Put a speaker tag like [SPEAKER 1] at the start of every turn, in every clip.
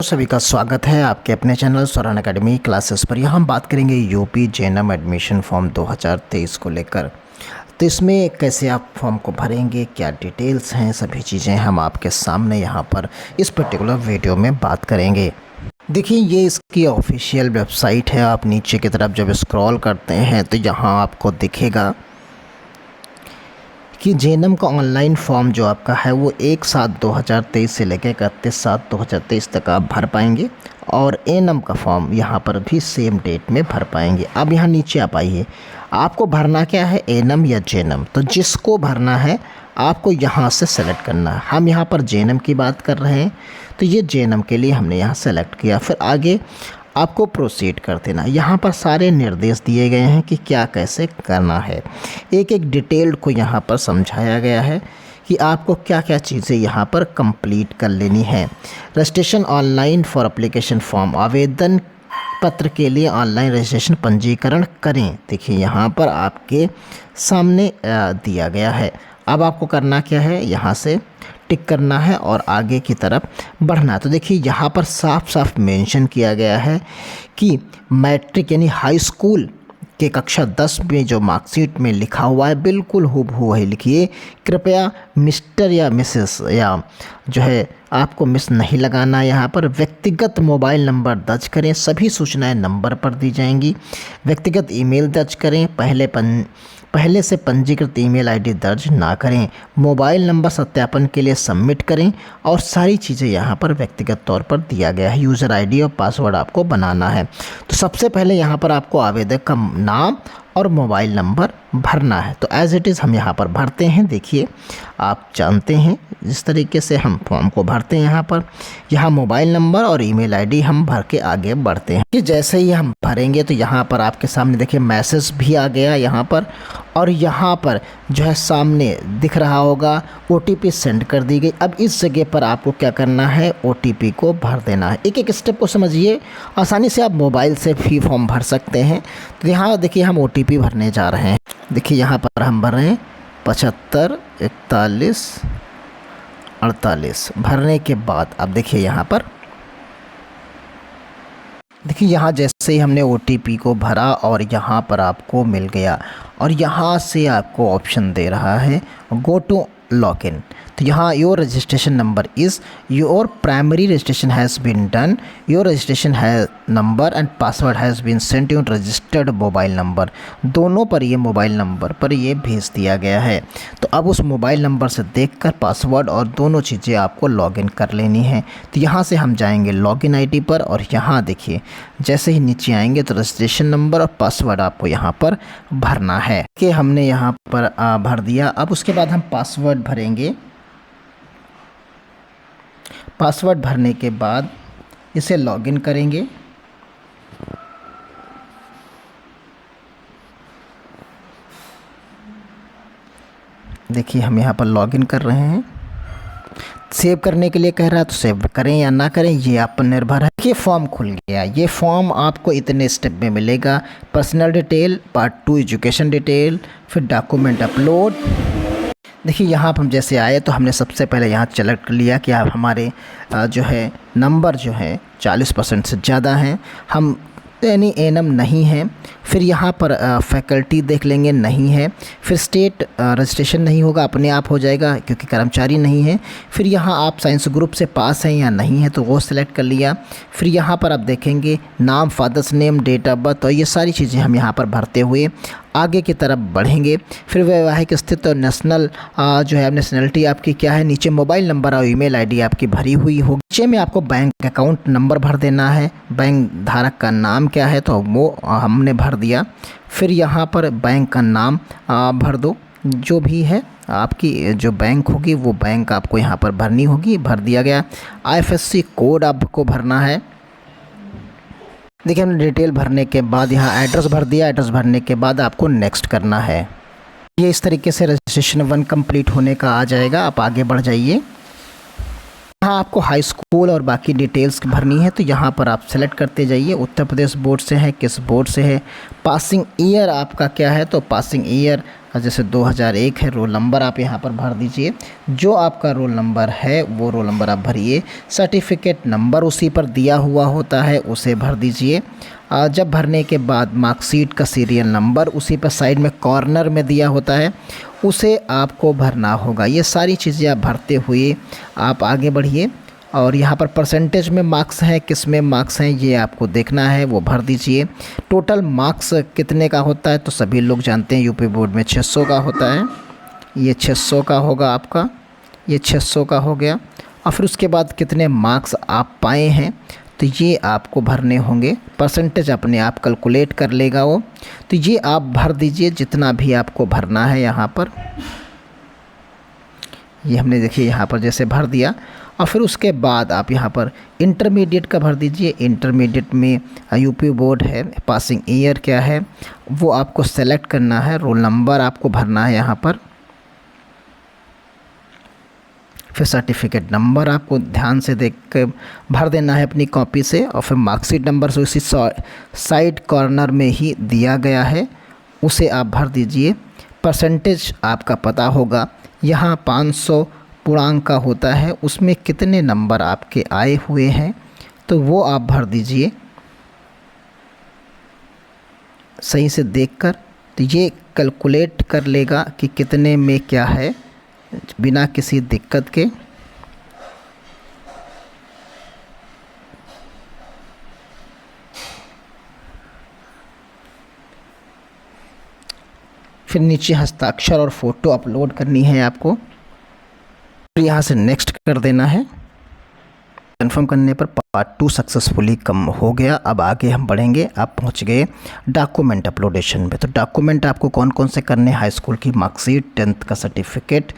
[SPEAKER 1] सभी का स्वागत है आपके अपने चैनल स्वरण एकेडमी क्लासेस पर। यहाँ हम बात करेंगे यूपी जेएनएम एडमिशन फॉर्म 2023 को लेकर। तो इसमें कैसे आप फॉर्म को भरेंगे, क्या डिटेल्स हैं, सभी चीज़ें हम आपके सामने यहाँ पर इस पर्टिकुलर वीडियो में बात करेंगे। देखिए, ये इसकी ऑफिशियल वेबसाइट है। आप नीचे की तरफ जब स्क्रॉल करते हैं तो यहाँ आपको दिखेगा कि जेएनएम का ऑनलाइन फॉर्म जो आपका है वो 1/7/2023 से लेकर 31/7/2023 तक आप भर पाएंगे, और एएनएम का फॉर्म यहाँ पर भी सेम डेट में भर पाएंगे। अब यहाँ नीचे आप आइए, आपको भरना क्या है, एएनएम या जेएनएम। तो जिसको भरना है आपको यहाँ से सेलेक्ट करना है। हम यहाँ पर जेएनएम की बात कर रहे हैं, तो ये जेएनएम के लिए हमने यहाँ सेलेक्ट किया। फिर आगे आपको प्रोसीड कर देना। यहाँ पर सारे निर्देश दिए गए हैं कि क्या कैसे करना है। एक एक डिटेल्ड को यहाँ पर समझाया गया है कि आपको क्या क्या चीज़ें यहाँ पर कंप्लीट कर लेनी है। Registration online for application form, आवेदन पत्र के लिए ऑनलाइन रजिस्ट्रेशन पंजीकरण करें। देखिए, यहाँ पर आपके सामने दिया गया है। अब आपको करना क्या है, यहाँ से टिक करना है और आगे की तरफ बढ़ना। तो देखिए, यहाँ पर साफ साफ मेंशन किया गया है कि मैट्रिक यानी हाई स्कूल के कक्षा 10 में जो मार्कशीट में लिखा हुआ है बिल्कुल हूबहू वही लिखिए। कृपया मिस्टर या मिसेस या जो है आपको मिस नहीं लगाना। यहाँ पर व्यक्तिगत मोबाइल नंबर दर्ज करें, सभी सूचनाएं नंबर पर दी जाएंगी। व्यक्तिगत ईमेल दर्ज करें, पहले से पंजीकृत ईमेल आईडी दर्ज ना करें। मोबाइल नंबर सत्यापन के लिए सबमिट करें, और सारी चीज़ें यहाँ पर व्यक्तिगत तौर पर दिया गया है। यूज़र आईडी और पासवर्ड आपको बनाना है। तो सबसे पहले यहाँ पर आपको आवेदक का नाम और मोबाइल नंबर भरना है। तो एज़ इट इज़ हम यहाँ पर भरते हैं। देखिए, आप जानते हैं जिस तरीके से हम फॉर्म को भरते हैं। यहाँ मोबाइल नंबर और ईमेल आईडी हम भर के आगे बढ़ते हैं कि जैसे ही हम भरेंगे तो यहाँ पर आपके सामने देखिए मैसेज भी आ गया यहाँ पर, और यहाँ पर जो है सामने दिख रहा होगा OTP सेंड कर दी गई। अब इस जगह पर आपको क्या करना है, OTP को भर देना है। एक एक स्टेप को समझिए, आसानी से आप मोबाइल से भी फॉर्म भर सकते हैं। तो यहाँ देखिए, हम OTP भरने जा रहे हैं। देखिए, यहाँ पर हम भर रहे हैं 75 41 48। भरने के बाद अब देखिए, यहाँ पर देखिए, यहाँ जैसे ही हमने OTP को भरा और यहाँ पर आपको मिल गया, और यहाँ से आपको ऑप्शन दे रहा है गो टू लॉगिन। तो यहाँ your registration number is, your primary registration has been done, your registration है number and password has been sent to registered mobile number. दोनों पर ये मोबाइल नंबर पर ये भेज दिया गया है। तो अब उस मोबाइल नंबर से देखकर पासवर्ड और दोनों चीज़ें आपको लॉगिन कर लेनी है। तो यहाँ से हम जाएंगे लॉगिन आईडी पर, और यहाँ देखिए जैसे ही नीचे आएंगे तो रजिस्ट्रेशन नंबर और पासवर्ड आपको यहाँ पर भरना है कि हमने यहाँ पर भर दिया। अब उसके बाद हम पासवर्ड भरेंगे। पासवर्ड भरने के बाद इसे लॉगिन करेंगे। देखिए, हम यहाँ पर लॉगिन कर रहे हैं। सेव करने के लिए कह रहा है, तो सेव करें या ना करें ये आप पर निर्भर है। ये फॉर्म खुल गया। ये फॉर्म आपको इतने स्टेप में मिलेगा। Personal detail, part 2 education detail, फिर डॉक्यूमेंट अपलोड। देखिए, यहाँ पर हम जैसे आए तो हमने सबसे पहले यहाँ सेलेक्ट कर लिया कि आप हमारे जो है नंबर जो है 40% से ज़्यादा हैं, हम यानी एएनएम नहीं है। फिर यहाँ पर फैकल्टी देख लेंगे, नहीं है। फिर स्टेट रजिस्ट्रेशन नहीं होगा, अपने आप हो जाएगा क्योंकि कर्मचारी नहीं है। फिर यहाँ आप साइंस ग्रुप से पास हैं या नहीं है, तो वो सिलेक्ट कर लिया। फिर यहाँ पर आप देखेंगे नाम, father's name, date of birth, और ये सारी चीज़ें हम यहाँ पर भरते हुए आगे की तरफ बढ़ेंगे। फिर वैवाहिक स्थिति और नेशनल जो है नेशनलिटी आपकी क्या है, नीचे मोबाइल नंबर और ईमेल आईडी आपकी भरी हुई होगी। नीचे में आपको बैंक अकाउंट नंबर भर देना है। बैंक धारक का नाम क्या है तो वो हमने भर दिया। फिर यहाँ पर बैंक का नाम भर दो, जो भी है आपकी जो बैंक होगी वो बैंक आपको यहाँ पर भरनी होगी। भर दिया गया। IFSC कोड आपको भरना है। देखिए, हमने डिटेल भरने के बाद यहाँ एड्रेस भर दिया। एड्रेस भरने के बाद आपको नेक्स्ट करना है। ये इस तरीके से रजिस्ट्रेशन 1 कंप्लीट होने का आ जाएगा। आप आगे बढ़ जाइए। यहाँ आपको हाई स्कूल और बाकी डिटेल्स भरनी है, तो यहाँ पर आप सेलेक्ट करते जाइए। उत्तर प्रदेश बोर्ड से है, किस बोर्ड से है, पासिंग ईयर आपका क्या है, तो पासिंग ईयर जैसे 2001 है, रोल नंबर आप यहाँ पर भर दीजिए। जो आपका रोल नंबर है वो रोल नंबर आप भरिए। सर्टिफिकेट नंबर उसी पर दिया हुआ होता है, उसे भर दीजिए। जब भरने के बाद मार्कशीट का सीरियल नंबर उसी पर साइड में कॉर्नर में दिया होता है, उसे आपको भरना होगा। ये सारी चीज़ें आप भरते हुए आप आगे बढ़िए। और यहाँ पर परसेंटेज में मार्क्स हैं, किस में मार्क्स हैं ये आपको देखना है, वो भर दीजिए। टोटल मार्क्स कितने का होता है तो सभी लोग जानते हैं, यूपी बोर्ड में 600 का होता है। ये 600 का होगा आपका, ये 600 का हो गया। और फिर उसके बाद कितने मार्क्स आप पाए हैं तो ये आपको भरने होंगे। परसेंटेज अपने आप कैलकुलेट कर लेगा वो, तो ये आप भर दीजिए जितना भी आपको भरना है यहाँ पर। ये हमने देखिए यहाँ पर जैसे भर दिया। और फिर उसके बाद आप यहाँ पर इंटरमीडिएट का भर दीजिए। इंटरमीडिएट में यूपी बोर्ड है, पासिंग ईयर क्या है वो आपको सेलेक्ट करना है। रोल नंबर आपको भरना है यहाँ पर। फिर सर्टिफिकेट नंबर आपको ध्यान से देख कर भर देना है अपनी कॉपी से। और फिर मार्कशीट नंबर से उसी साइड कॉर्नर में ही दिया गया है, उसे आप भर दीजिए। परसेंटेज आपका पता होगा, यहाँ 500 पूर्णांक का होता है, उसमें कितने नंबर आपके आए हुए हैं तो वो आप भर दीजिए सही से देखकर। तो ये कैलकुलेट कर लेगा कि कितने में क्या है बिना किसी दिक्कत के। फिर नीचे हस्ताक्षर और फ़ोटो अपलोड करनी है आपको। फिर यहाँ से नेक्स्ट कर देना है। कंफर्म करने पर पार्ट 2 सक्सेसफुली कम हो गया। अब आगे हम बढ़ेंगे। आप पहुँच गए डॉक्यूमेंट अपलोडेशन में। तो डॉक्यूमेंट आपको कौन कौन से करने, हाई स्कूल की मार्कशीट, 10th का सर्टिफिकेट,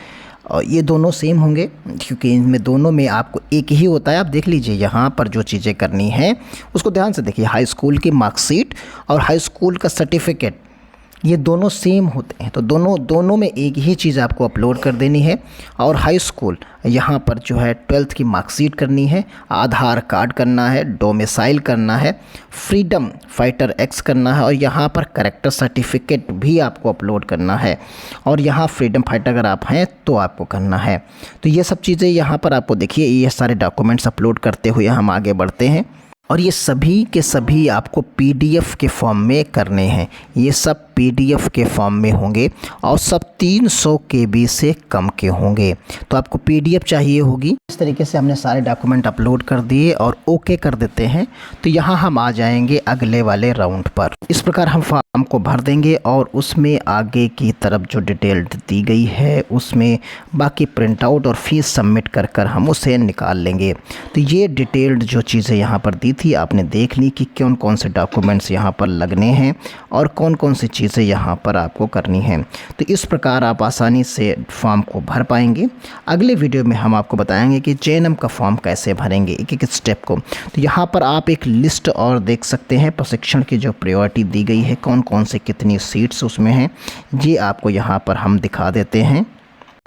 [SPEAKER 1] और ये दोनों सेम होंगे क्योंकि इनमें दोनों में आपको एक ही होता है। आप देख लीजिए यहाँ पर जो चीज़ें करनी है उसको ध्यान से देखिए। हाई स्कूल की मार्कशीट और हाई स्कूल का सर्टिफिकेट ये दोनों सेम होते हैं, तो दोनों में एक ही चीज़ आपको अपलोड कर देनी है। और हाई स्कूल यहाँ पर जो है 12th की मार्कशीट करनी है, आधार कार्ड करना है, डोमिसाइल करना है, फ्रीडम फाइटर एक्स करना है, और यहाँ पर करेक्टर सर्टिफिकेट भी आपको अपलोड करना है। और यहाँ फ्रीडम फाइटर अगर आप हैं तो आपको करना है। तो ये सब चीज़ें यहाँ पर आपको देखिए, ये सारे डॉक्यूमेंट्स अपलोड करते हुए हम आगे बढ़ते हैं। और ये सभी के सभी आपको पीडीएफ के फॉर्म में करने हैं। ये सब पीडीएफ के फॉर्म में होंगे और सब 300 KB से कम के होंगे। तो आपको पीडीएफ चाहिए होगी। इस तरीके से हमने सारे डॉक्यूमेंट अपलोड कर दिए और ओके कर देते हैं। तो यहाँ हम आ जाएंगे अगले वाले राउंड पर। इस प्रकार हम फॉर्म को भर देंगे और उसमें आगे की तरफ जो डिटेल दी गई है उसमें बाकी प्रिंट आउट और फीस सबमिट कर कर हम उसे निकाल लेंगे। तो ये डिटेल्ड जो चीज़ें यहाँ पर दी थी आपने देख ली कि कौन कौन से डॉक्यूमेंट्स यहाँ पर लगने हैं और कौन कौन सी चीज़ें यहाँ पर आपको करनी है। तो इस प्रकार आप आसानी से फॉर्म को भर पाएंगे। अगले वीडियो में हम आपको बताएंगे कि जेएनएम का फॉर्म कैसे भरेंगे, एक एक स्टेप को। तो यहाँ पर आप एक लिस्ट और देख सकते हैं, प्रशिक्षण की जो प्रायोरिटी दी गई है, कौन कौन से कितनी सीट्स उसमें हैं, ये आपको यहाँ पर हम दिखा देते हैं।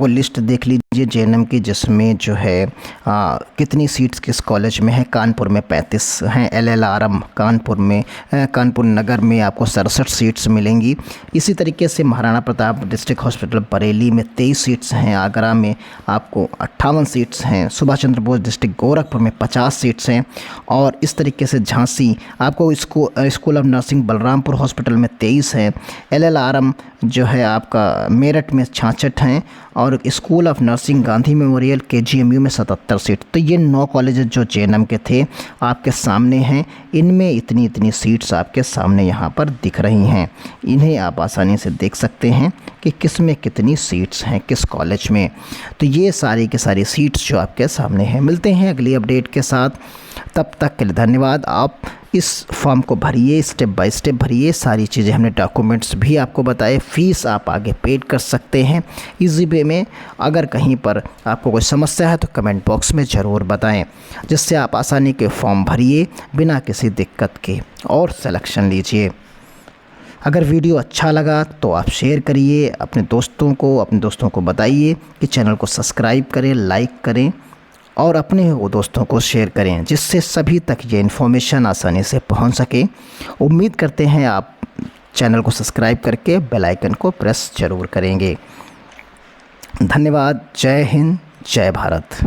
[SPEAKER 1] वो लिस्ट देख लीजिए जेएनएम की, जिसमें जो है कितनी सीट्स किस कॉलेज में है। कानपुर में 35 हैं, एलएलआरएम कानपुर में, कानपुर नगर में आपको 67 सीट्स मिलेंगी। इसी तरीके से महाराणा प्रताप डिस्ट्रिक्ट हॉस्पिटल बरेली में 23 सीट्स हैं, आगरा में आपको 58 सीट्स हैं, सुभाष चंद्र बोस डिस्ट्रिक्ट गोरखपुर में 50 सीट्स हैं। और इस तरीके से झांसी आपको school of nursing Balrampur hospital में 23 हैं, एलएलआरएम जो है आपका मेरठ में 66 हैं, और school of nursing Gandhi memorial KGMU में 77 सीट। तो ये 9 कॉलेज जो जेएनएम के थे आपके सामने हैं। इनमें इतनी इतनी सीट्स आपके सामने यहाँ पर दिख रही हैं। इन्हें आप आसानी से देख सकते हैं कि किस में कितनी सीट्स हैं किस कॉलेज में। तो ये सारी की सारी सीट्स जो आपके सामने हैं। मिलते हैं अगली अपडेट के साथ, तब तक के लिए धन्यवाद। आप इस फॉर्म को भरिए, स्टेप बाय स्टेप भरिए। सारी चीज़ें हमने डॉक्यूमेंट्स भी आपको बताए। फ़ीस आप आगे पेड कर सकते हैं इजी वे में। अगर कहीं पर आपको कोई समस्या है तो कमेंट बॉक्स में ज़रूर बताएं, जिससे आप आसानी के फॉर्म भरिए बिना किसी दिक्कत के और सिलेक्शन लीजिए। अगर वीडियो अच्छा लगा तो आप शेयर करिए, अपने दोस्तों को बताइए कि चैनल को सब्सक्राइब करें, लाइक करें और अपने वो दोस्तों को शेयर करें, जिससे सभी तक ये इन्फॉर्मेशन आसानी से पहुंच सके। उम्मीद करते हैं आप चैनल को सब्सक्राइब करके बेल आइकन को प्रेस ज़रूर करेंगे। धन्यवाद। जय हिंद, जय भारत।